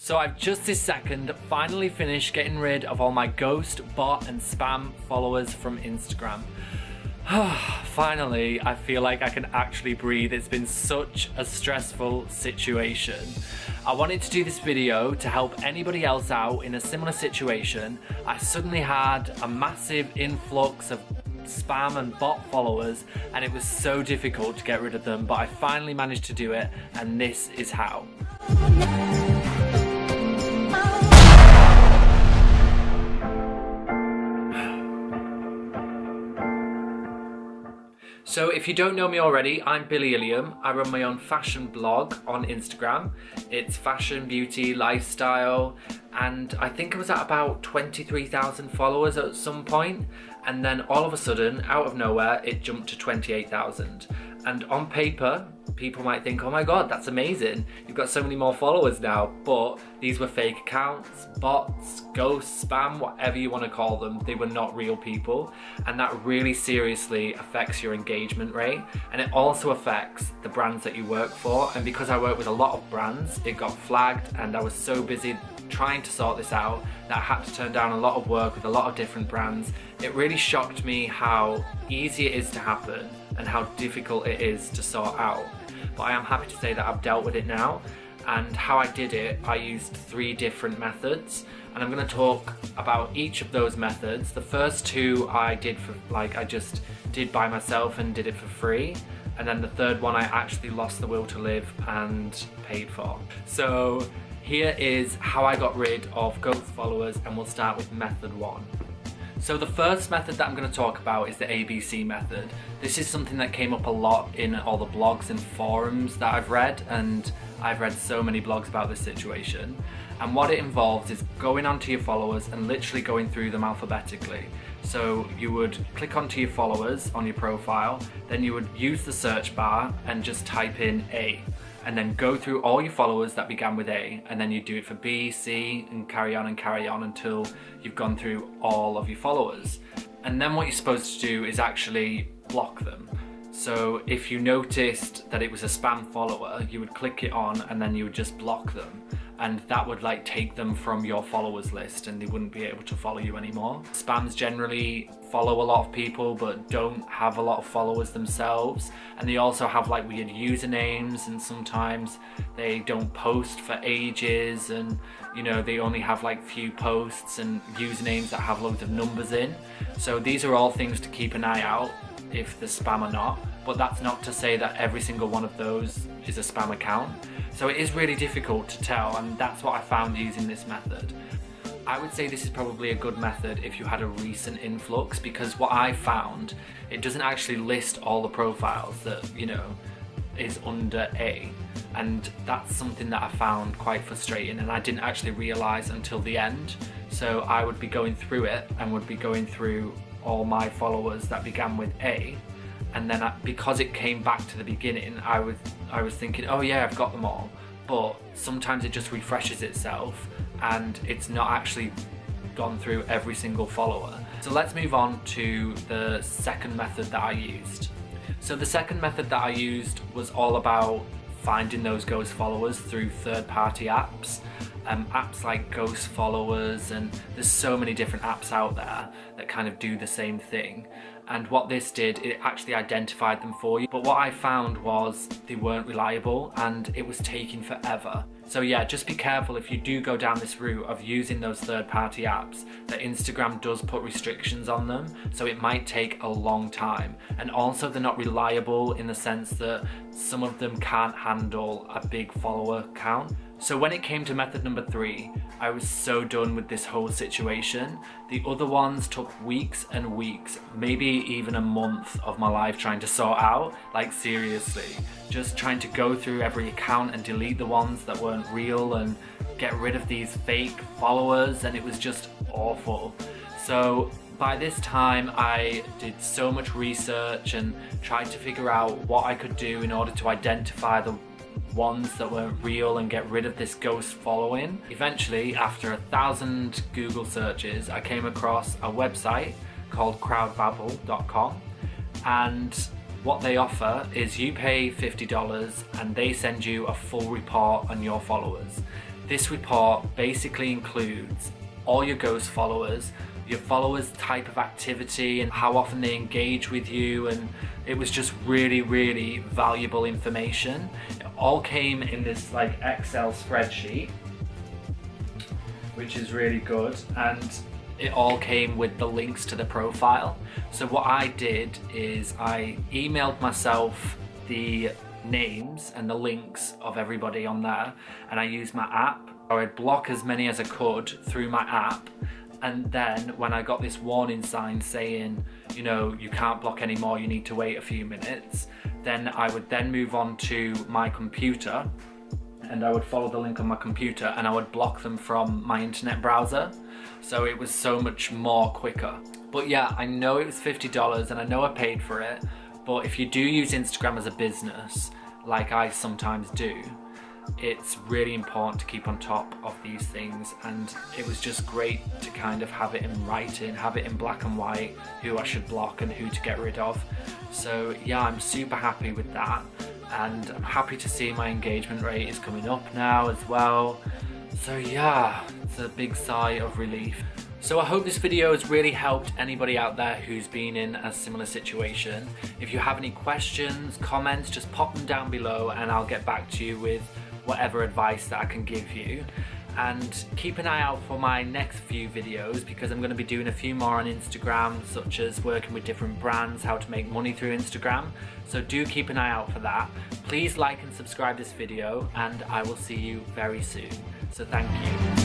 So I've just this second finally finished getting rid of all my ghost, bot and spam followers from Instagram. Finally, I feel like I can actually breathe. It's been such a stressful situation. I wanted to do this video to help anybody else out in a similar situation. I suddenly had a massive influx of spam and bot followers and it was so difficult to get rid of them, but I finally managed to do it, and this is how. So if you don't know me already, I'm Billy Ilium. I run my own fashion blog on Instagram. It's fashion, beauty, lifestyle, and I think I was at about 23,000 followers at some point, and then all of a sudden, out of nowhere, it jumped to 28,000. And on paper, people might think, oh my god, that's amazing, you've got so many more followers now, but these were fake accounts, bots, ghosts, spam, whatever you want to call them. They were not real people, and that really seriously affects your engagement rate, and it also affects the brands that you work for. And because I work with a lot of brands, it got flagged, and I was so busy trying to sort this out that I had to turn down a lot of work with a lot of different brands. It really shocked me how easy it is to happen and how difficult it is to sort out. But I am happy to say that I've dealt with it now, and how I did it, I used 3 different methods, and I'm going to talk about each of those methods. The first 2 I did for, I just did by myself and did it for free, and then the third one I actually lost the will to live and paid for. So here is how I got rid of ghost followers, and we'll start with method 1. So the first method that I'm going to talk about is the ABC method. This is something that came up a lot in all the blogs and forums that I've read, and I've read so many blogs about this situation. And what it involves is going onto your followers and literally going through them alphabetically. So you would click onto your followers on your profile, then you would use the search bar and just type in A, and then go through all your followers that began with A, and then you do it for B, C, and carry on until you've gone through all of your followers. And then what you're supposed to do is actually block them. So if you noticed that it was a spam follower, you would click it on and then you would just block them, and that would take them from your followers list and they wouldn't be able to follow you anymore. Spams generally follow a lot of people but don't have a lot of followers themselves, and they also have weird usernames, and sometimes they don't post for ages, and they only have few posts and usernames that have loads of numbers in. So these are all things to keep an eye out if they're spam or not, but that's not to say that every single one of those is a spam account. So it is really difficult to tell, and that's what I found using this method. I would say this is probably a good method if you had a recent influx, because what I found, it doesn't actually list all the profiles that, is under A. And that's something that I found quite frustrating, and I didn't actually realise until the end. So I would be going through it and would be going through all my followers that began with A, and then because it came back to the beginning, I was thinking, oh yeah, I've got them all, but sometimes it just refreshes itself and it's not actually gone through every single follower. So let's move on to the second method that I used. So the second method that I used was all about finding those ghost followers through third-party apps. Apps like Ghost Followers, and there's so many different apps out there that kind of do the same thing. And what this did, it actually identified them for you. But what I found was they weren't reliable and it was taking forever. So yeah, just be careful if you do go down this route of using those third-party apps, that Instagram does put restrictions on them, so it might take a long time. And also they're not reliable in the sense that some of them can't handle a big follower count. So when it came to method number 3, I was so done with this whole situation. The other ones took weeks and weeks, maybe even a month of my life trying to sort out, seriously. Just trying to go through every account and delete the ones that weren't real and get rid of these fake followers, and it was just awful. So by this time I did so much research and tried to figure out what I could do in order to identify the ones that weren't real and get rid of this ghost following. Eventually, after 1,000 Google searches, I came across a website called crowdbabble.com, and what they offer is you pay $50 and they send you a full report on your followers. This report basically includes all your ghost followers, your followers' type of activity and how often they engage with you, and it was just really, really valuable information. It all came in this like Excel spreadsheet, which is really good, and it all came with the links to the profile. So what I did is I emailed myself the names and the links of everybody on there, and I used my app. I would block as many as I could through my app, and then when I got this warning sign saying, you know, you can't block anymore, you need to wait a few minutes, then I would then move on to my computer, and I would follow the link on my computer and I would block them from my internet browser. So it was so much more quicker. But yeah, I know it was $50 and I know I paid for it, but if you do use Instagram as a business, like I sometimes do, it's really important to keep on top of these things, and it was just great to kind of have it in writing, have it in black and white, who I should block and who to get rid of. So yeah, I'm super happy with that, and I'm happy to see my engagement rate is coming up now as well. So yeah, it's a big sigh of relief. So I hope this video has really helped anybody out there who's been in a similar situation. If you have any questions, comments, just pop them down below and I'll get back to you with whatever advice that I can give you. And keep an eye out for my next few videos, because I'm going to be doing a few more on Instagram, such as working with different brands, how to make money through Instagram. So do keep an eye out for that. Please like and subscribe this video, and I will see you very soon. So thank you.